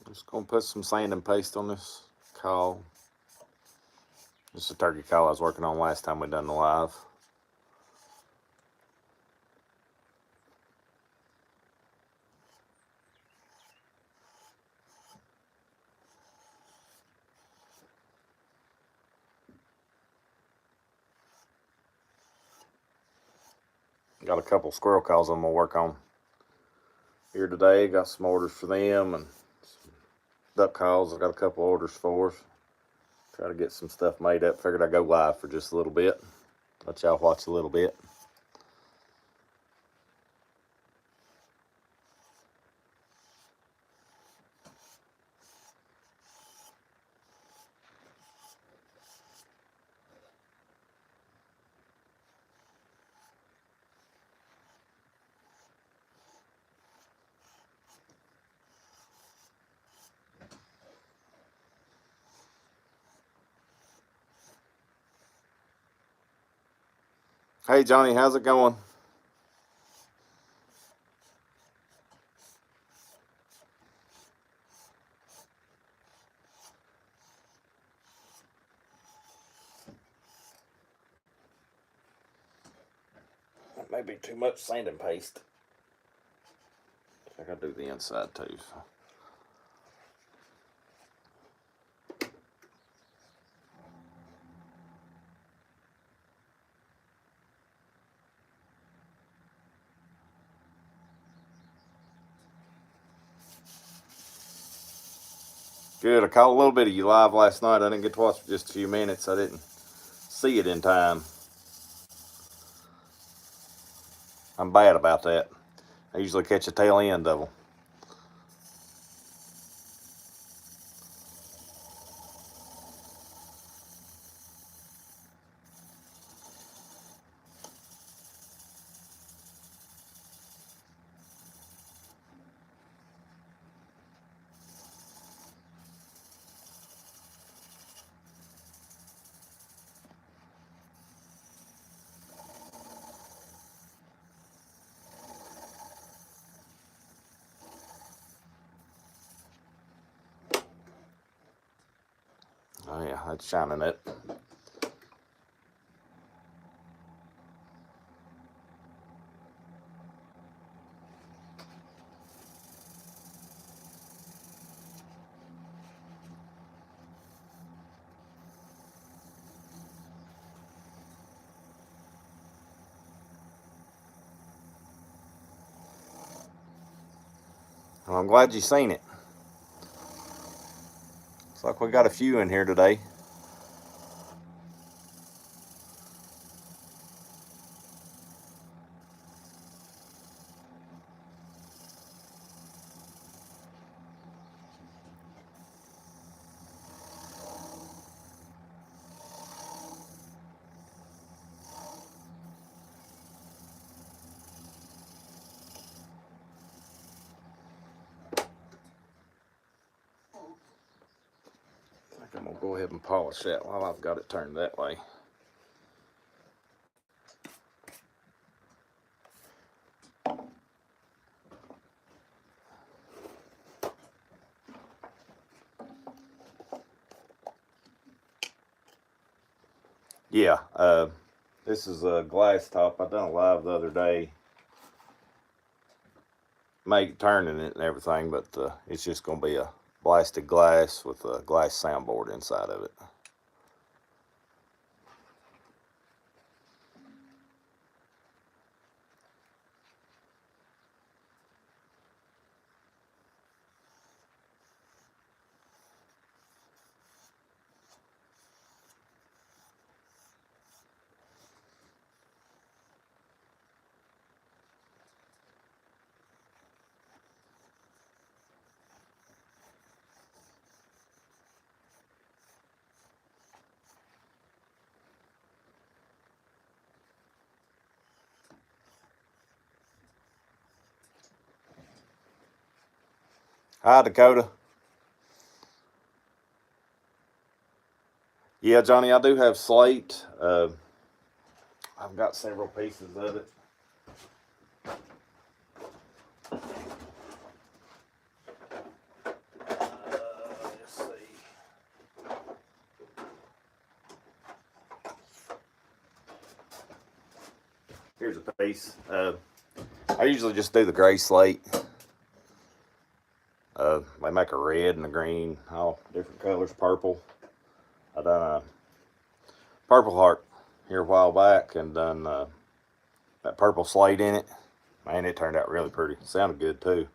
Just gonna put some sand and paste on this caul. This is a turkey caul I was working on last time we done the live. Got a couple squirrel cauls I'm gonna work on here today. Got some orders for them and duck calls. I got a couple orders for us. Try to get some stuff made up. Figured I'd go live for just a little bit. Let y'all watch a little bit. Hey Johnny, how's it going? That may be too much sand and paste. I gotta do the inside too. So. Good. I caught a little bit of you live last night. I didn't get to watch for just a few minutes. I didn't see it in time. I'm bad about that. I usually catch the tail end of them. Oh yeah, that's shining it. Well, I'm glad you seen it. Looks like we got a few in here today. I think I'm gonna go ahead and polish that while I've got it turned that way. Yeah, this is a glass top. I done a live the other day, turning it and everything, but it's just gonna be a blasted glass with a glass soundboard inside of it. Hi, Dakota. Yeah, Johnny, I do have slate. I've got several pieces of it. Here's a piece. I usually just do the gray slate. They make a red and a green, all different colors, purple. I done a Purple Heart here a while back and done that purple slate in it. Man, it turned out really pretty. It sounded good too.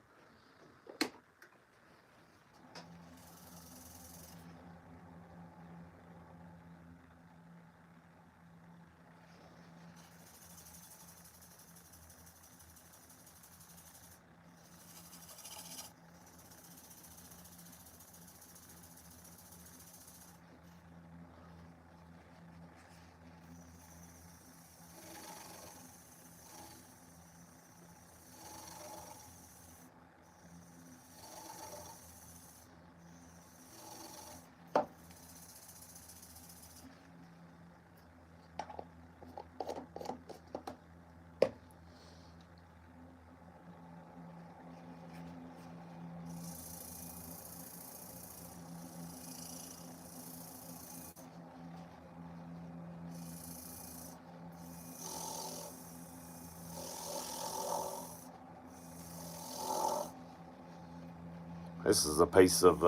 This is a piece of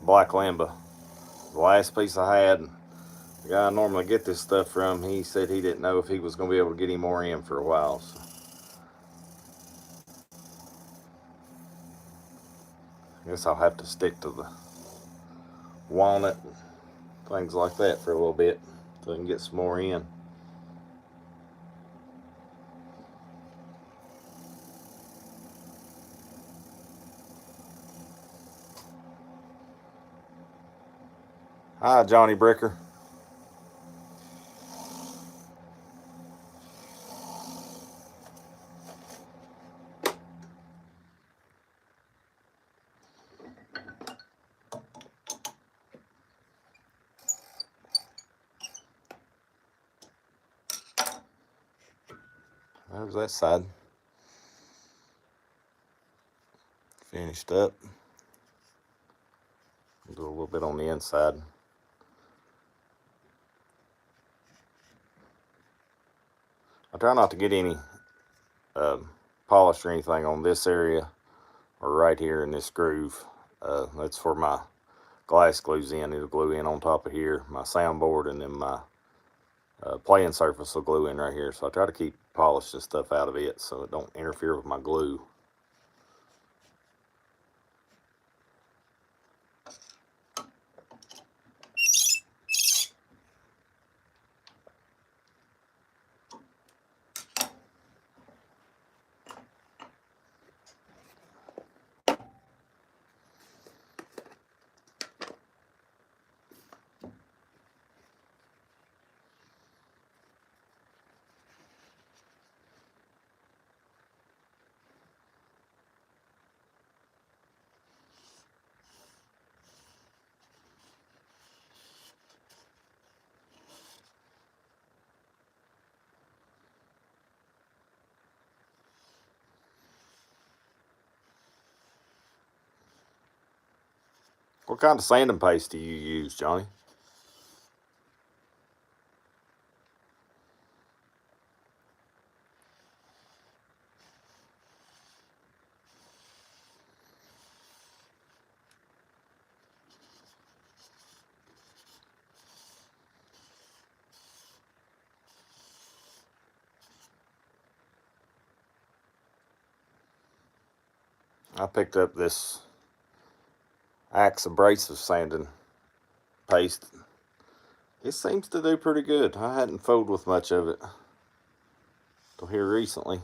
Black Lamba. The last piece I had. The guy I normally get this stuff from, he said he didn't know if he was going to be able to get any more in for a while. So I guess I'll have to stick to the walnut and things like that for a little bit so I can get some more in. Hi, Johnny Bricker. There's that side. Finished up. Do a little bit on the inside. I try not to get any polish or anything on this area or right here in this groove. That's where my glass glues in. It'll glue in on top of here, my soundboard, and then my playing surface will glue in right here. So I try to keep polish and stuff out of it so it don't interfere with my glue. What kind of sanding paste do you use, Johnny? I picked up this Axe abrasive sanding paste. It seems to do pretty good. I hadn't fooled with much of it till here recently.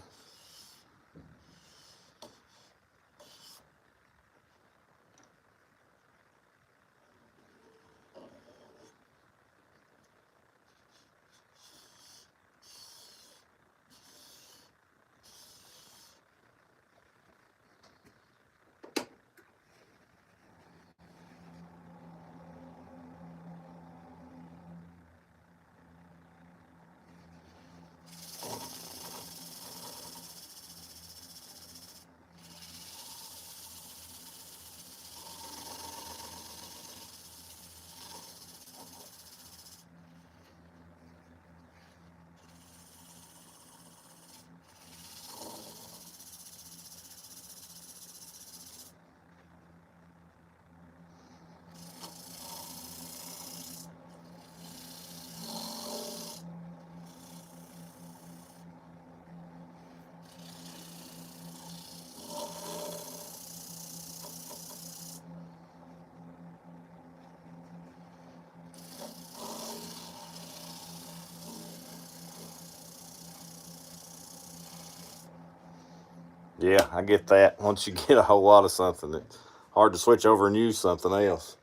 Yeah, I get that. Once you get a whole lot of something, it's hard to switch over and use something else.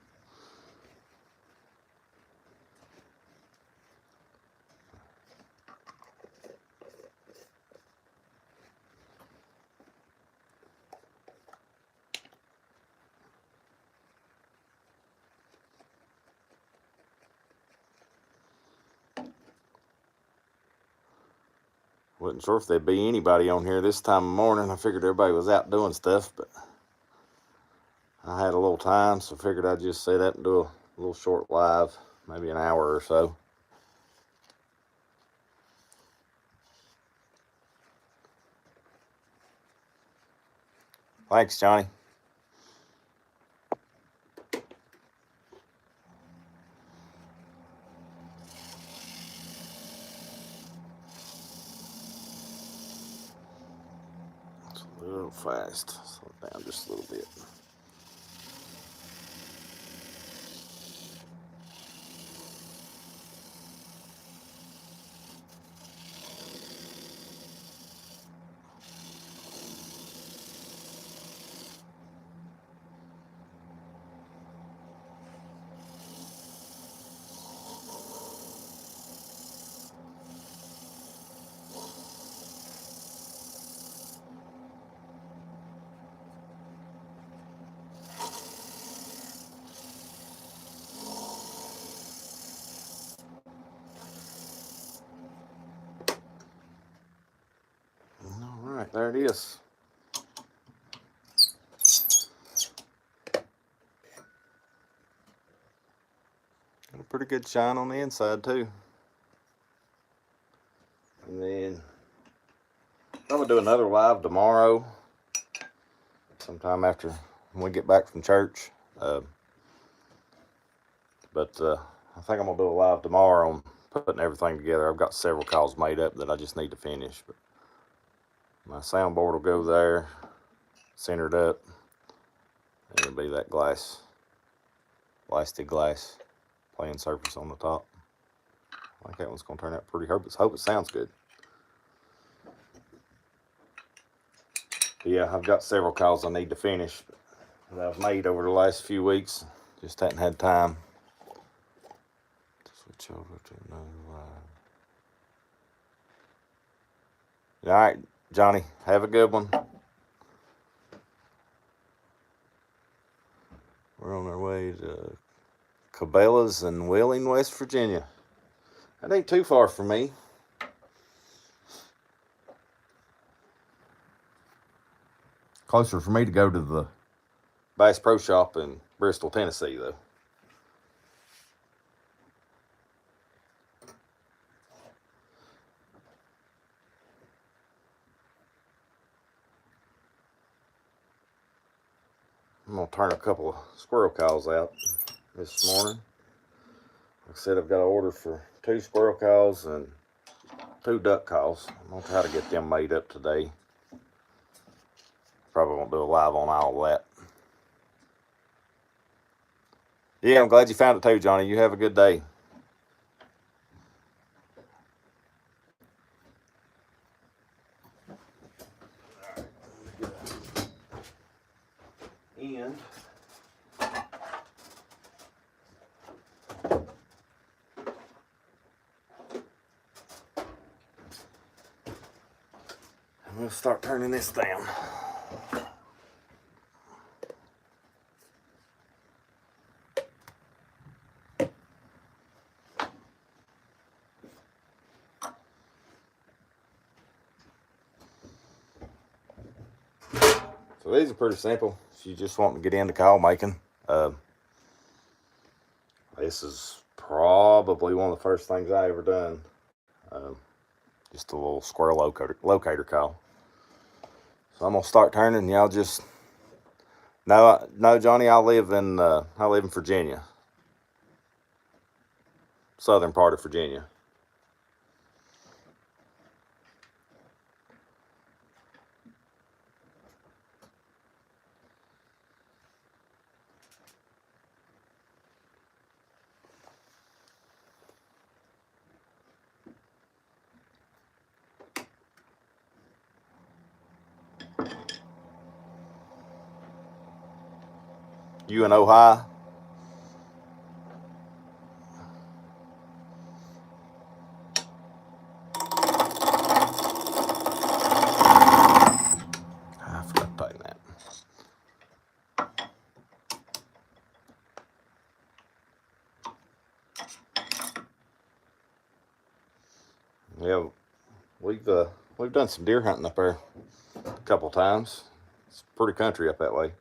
Wasn't sure if there'd be anybody on here this time of morning. I figured everybody was out doing stuff, but I had a little time, so I figured I'd just set up and do a little short live, maybe an hour or so. Thanks, Johnny. It's a little fast. Slow it down just a little bit. All right, there it is. Got a pretty good shine on the inside too. And then I'm gonna do another live tomorrow, sometime after we get back from church. But I think I'm gonna do a live tomorrow on putting everything together. I've got several calls made up that I just need to finish. But my soundboard will go there, centered up, and it'll be that blasted glass playing surface on the top. I think that one's gonna turn out pretty. Hope it sounds good. But yeah, I've got several calls I need to finish that I've made over the last few weeks. Just hadn't had time. Switch over to another live. All right, Johnny, have a good one. We're on our way to Cabela's in Wheeling, West Virginia. That ain't too far from me. Closer for me to go to the Bass Pro Shop in Bristol, Tennessee, though. I'm gonna turn a couple of squirrel calls out this morning. Like I said, I've got an order for 2 squirrel calls and 2 duck calls. I'm gonna try to get them made up today. Probably won't do a live on all of that. Yeah, I'm glad you found it too, Johnny. You have a good day. And I'm gonna start turning this down. So these are pretty simple. If you just want to get into call making, this is probably one of the first things I ever done. Just a little squirrel locator call. So I'm gonna start turning. Y'all just no, Johnny. I live in Virginia, southern part of Virginia. UNO High. I forgot to tighten that. Yeah, we've done some deer hunting up there a couple times. It's pretty country up that way.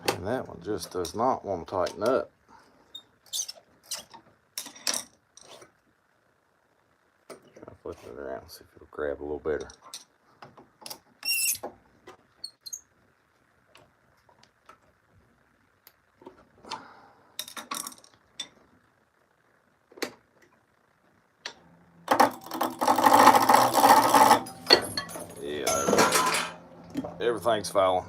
And that one just does not want to tighten up. Try to flip it around, see if it'll grab a little better. Yeah, there we go. Everything's falling.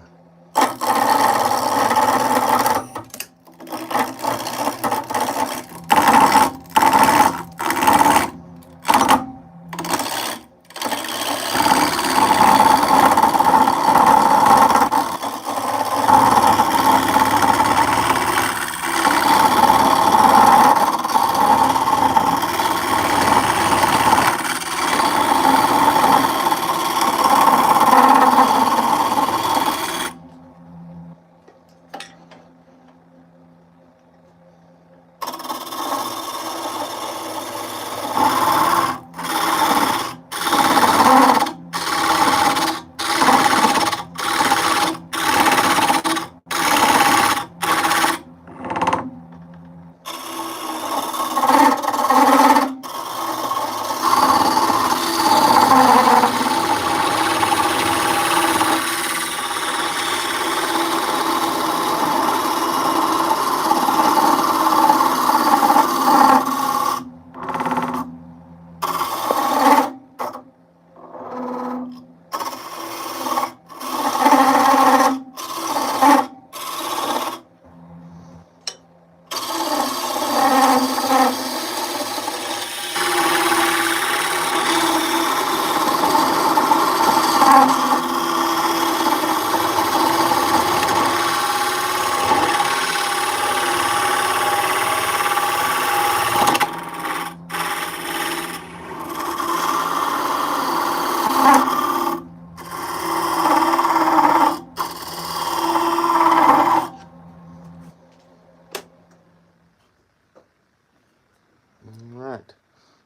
Alright,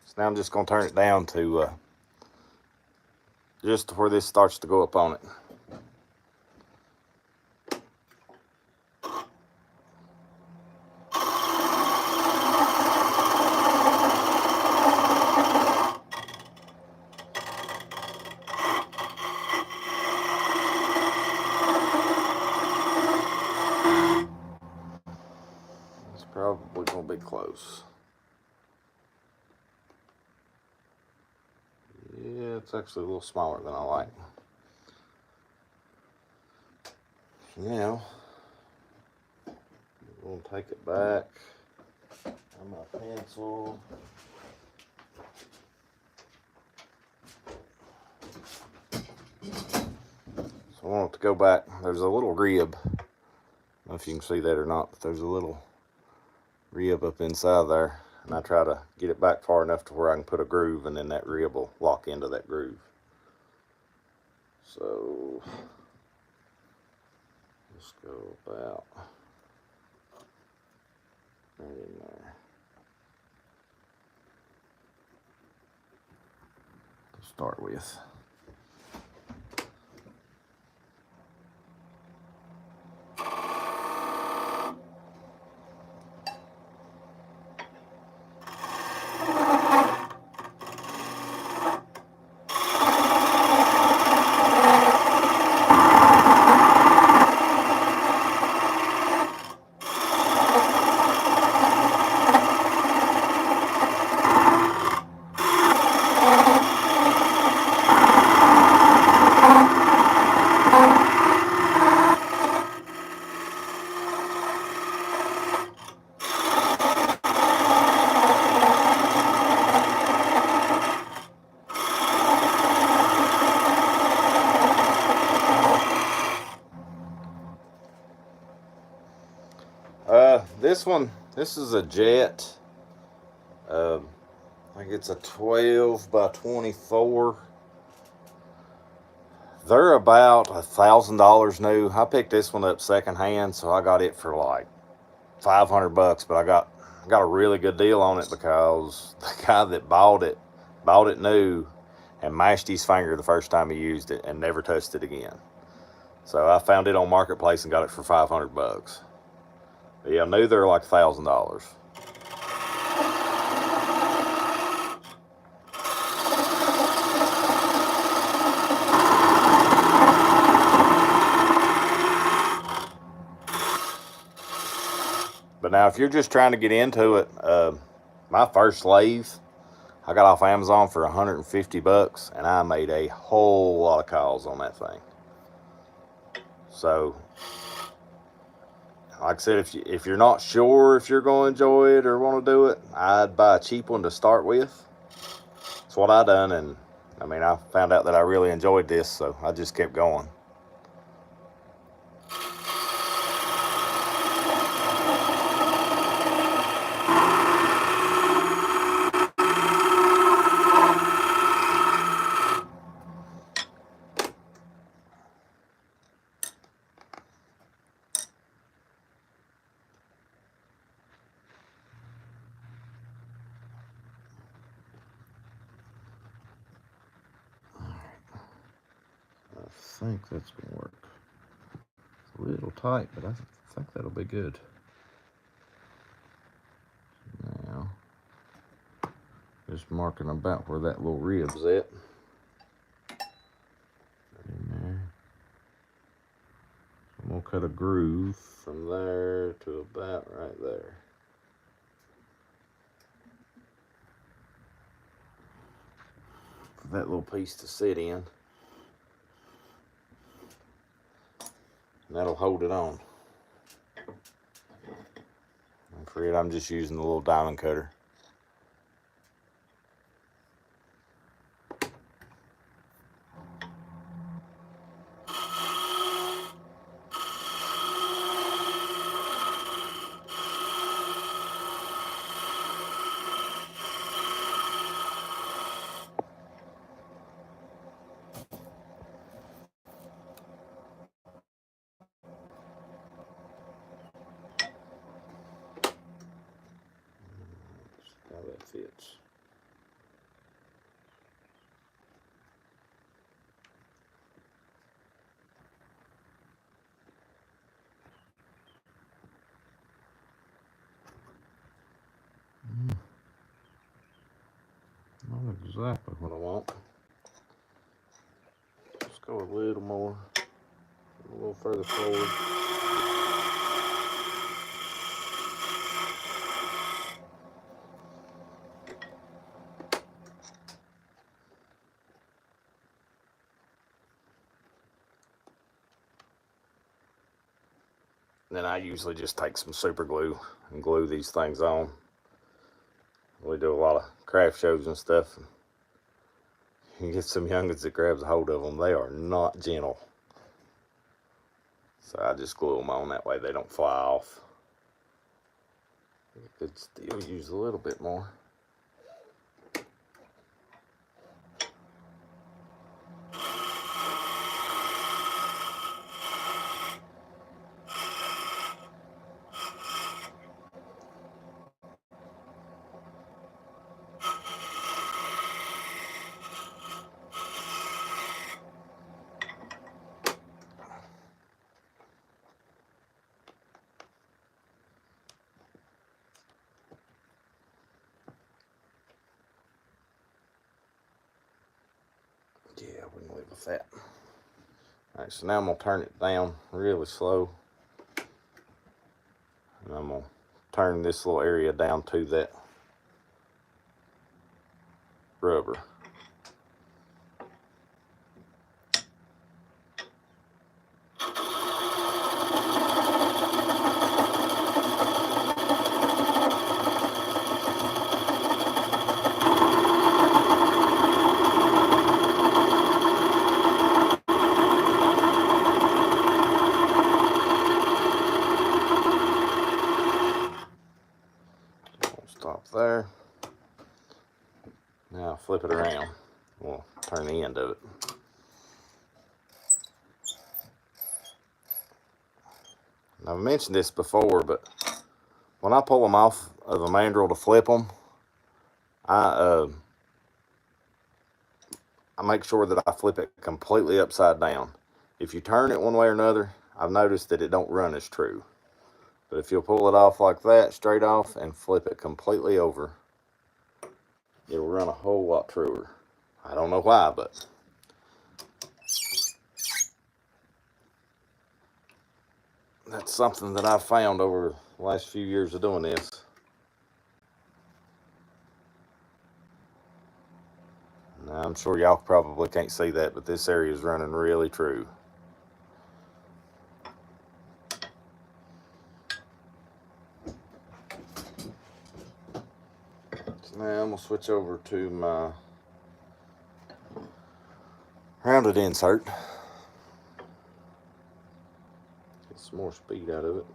so now I'm just going to turn it down to just where this starts to go up on it. It's probably going to be close. Yeah, it's actually a little smaller than I like. Now, I'm going to take it back on my pencil. So I want it to go back. There's a little rib. I don't know if you can see that or not, but there's a little rib up inside there. And I try to get it back far enough to where I can put a groove, and then that rib will lock into that groove. So let's go about right in there to start with. this one, this is a Jet. I think it's a 12 by 24. They're about $1,000 new. I picked this one up secondhand, so I got it for like $500. But I got a really good deal on it because the guy that bought it new and mashed his finger the first time he used it and never touched it again. So I found it on Marketplace and got it for $500. But yeah, new they're like $1,000. But now, if you're just trying to get into it, my first lathe, I got off Amazon for $150, and I made a whole lot of calls on that thing. So, like I said, if you're not sure if you're going to enjoy it or want to do it, I'd buy a cheap one to start with. That's what I done, and I mean, I found out that I really enjoyed this, so I just kept going. I think that's gonna work. It's a little tight, but I think that'll be good. Now, just marking about where that little rib's at. In there. So I'm gonna cut a groove from there to about right there. For that little piece to sit in. And that'll hold it on. And for it, I'm just using the little diamond cutter. How that fits. Not exactly what I want. Let's go a little more, a little further forward. Then I usually just take some super glue and glue these things on. We do a lot of craft shows and stuff. You get some youngins that grabs a hold of them, they are not gentle. So I just glue them on, that way they don't fly off. You could still use a little bit more. Yeah, we can live with that. Alright, so now I'm going to turn it down really slow. And I'm going to turn this little area down to that rubber. flip it around. We'll turn the end of it. Now, I've mentioned this before, but when I pull them off of a mandrel to flip them, I make sure that I flip it completely upside down. If you turn it one way or another, I've noticed that it don't run as true. But if you'll pull it off like that, straight off, and flip it completely over, it'll run a whole lot truer. I don't know why, but that's something that I've found over the last few years of doing this. Now, I'm sure y'all probably can't see that, but this area is running really true. So now I'm going to switch over to my rounded insert. Get some more speed out of it.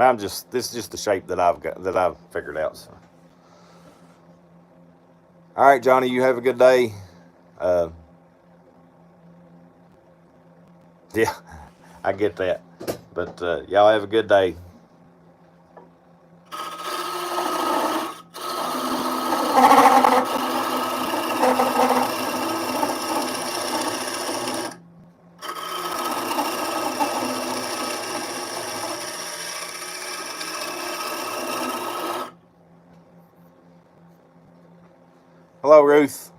And this is just the shape that I've figured out. So. All right, Johnny, you have a good day. Yeah, I get that. But y'all have a good day. Hello, Ruth.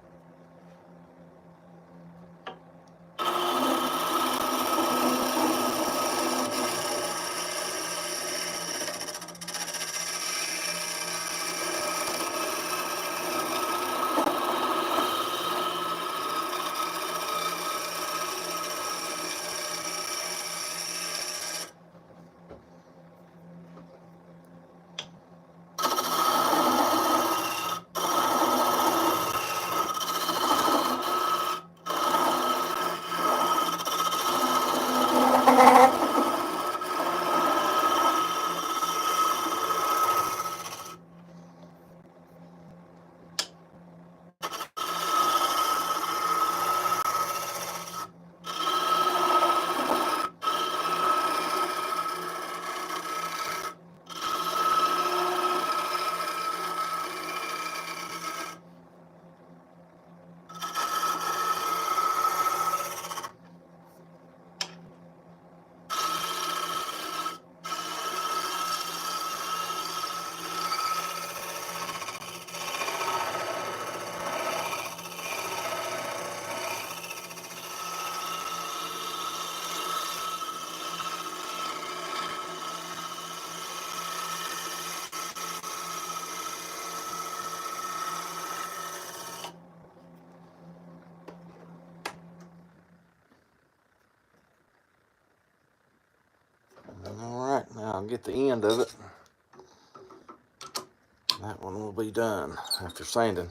All right, now I'll get the end of it. That one will be done after sanding.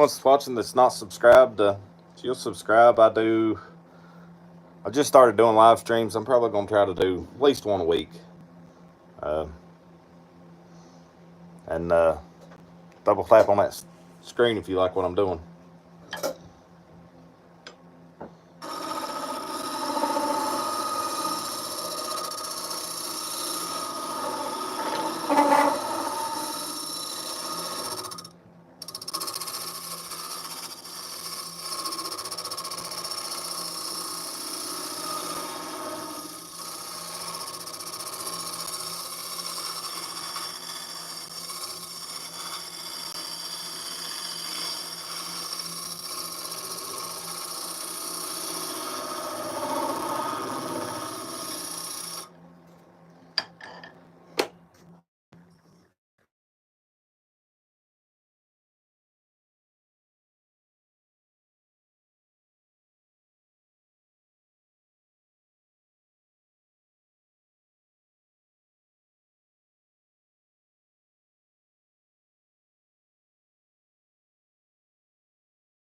anyone's watching that's not subscribed, if you'll subscribe, I just started doing live streams. I'm probably going to try to do at least one a week. And double tap on that screen if you like what I'm doing.